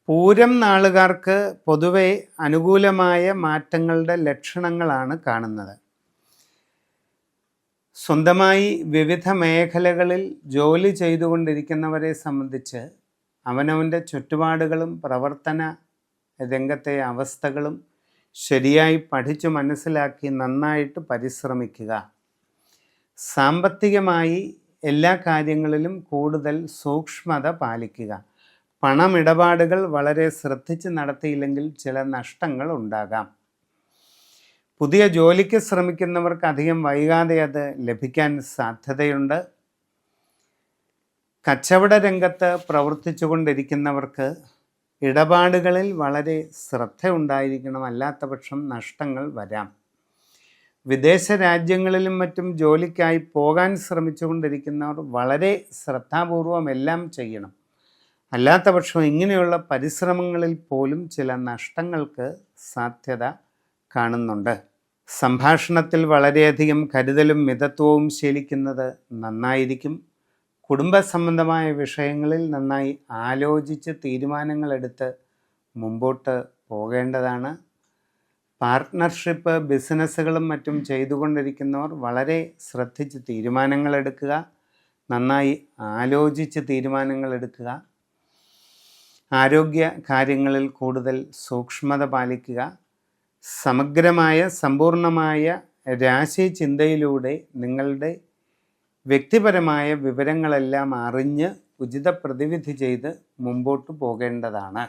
പൂരം നാളുകാർക്ക് പൊതുവെ അനുകൂലമായ മാറ്റങ്ങളുടെ ലക്ഷണങ്ങളാണ് കാണുന്നത്. സ്വന്തമായി വിവിധ മേഖലകളിൽ ജോലി ചെയ്തുകൊണ്ടിരിക്കുന്നവരെ സംബന്ധിച്ച് അവനവൻ്റെ ചുറ്റുപാടുകളും പ്രവർത്തന രംഗത്തെ അവസ്ഥകളും ശരിയായി പഠിച്ചു മനസ്സിലാക്കി നന്നായിട്ട് പരിശ്രമിക്കുക. സാമ്പത്തികമായി എല്ലാ കാര്യങ്ങളിലും കൂടുതൽ സൂക്ഷ്മത പാലിക്കുക. പണമിടപാടുകൾ വളരെ ശ്രദ്ധിച്ച് നടത്തിയില്ലെങ്കിൽ ചില നഷ്ടങ്ങൾ ഉണ്ടാകാം. പുതിയ ജോലിക്ക് ശ്രമിക്കുന്നവർക്ക് അധികം വൈകാതെ അത് ലഭിക്കാൻ സാധ്യതയുണ്ട്. കച്ചവട രംഗത്ത് പ്രവർത്തിച്ചു കൊണ്ടിരിക്കുന്നവർക്ക് ഇടപാടുകളിൽ വളരെ ശ്രദ്ധ ഉണ്ടായിരിക്കണം, അല്ലാത്ത പക്ഷം നഷ്ടങ്ങൾ വരാം. വിദേശ രാജ്യങ്ങളിലും മറ്റും ജോലിക്കായി പോകാൻ ശ്രമിച്ചു കൊണ്ടിരിക്കുന്നവർ വളരെ ശ്രദ്ധാപൂർവം എല്ലാം ചെയ്യണം, അല്ലാത്ത പക്ഷം ഇങ്ങനെയുള്ള പരിശ്രമങ്ങളിൽ പോലും ചില നഷ്ടങ്ങൾക്ക് സാധ്യത കാണുന്നുണ്ട്. സംഭാഷണത്തിൽ വളരെയധികം കരുതലും മിതത്വവും ശീലിക്കുന്നത് നന്നായിരിക്കും. കുടുംബ സംബന്ധമായ വിഷയങ്ങളിൽ നന്നായി ആലോചിച്ച് തീരുമാനങ്ങളെടുത്ത് മുമ്പോട്ട് പോകേണ്ടതാണ്. പാർട്ട്ണർഷിപ്പ് ബിസിനസ്സുകളും മറ്റും ചെയ്തുകൊണ്ടിരിക്കുന്നവർ വളരെ ശ്രദ്ധിച്ച് തീരുമാനങ്ങളെടുക്കുക, നന്നായി ആലോചിച്ച് തീരുമാനങ്ങളെടുക്കുക. ആരോഗ്യ കാര്യങ്ങളിൽ കൂടുതൽ സൂക്ഷ്മത പാലിക്കുക. സമഗ്രമായ സമ്പൂർണമായ രാശി ചിന്തയിലൂടെ നിങ്ങളുടെ വ്യക്തിപരമായ വിവരങ്ങളെല്ലാം അറിഞ്ഞ് ഉചിത പ്രതിവിധി ചെയ്ത് മുമ്പോട്ട് പോകേണ്ടതാണ്.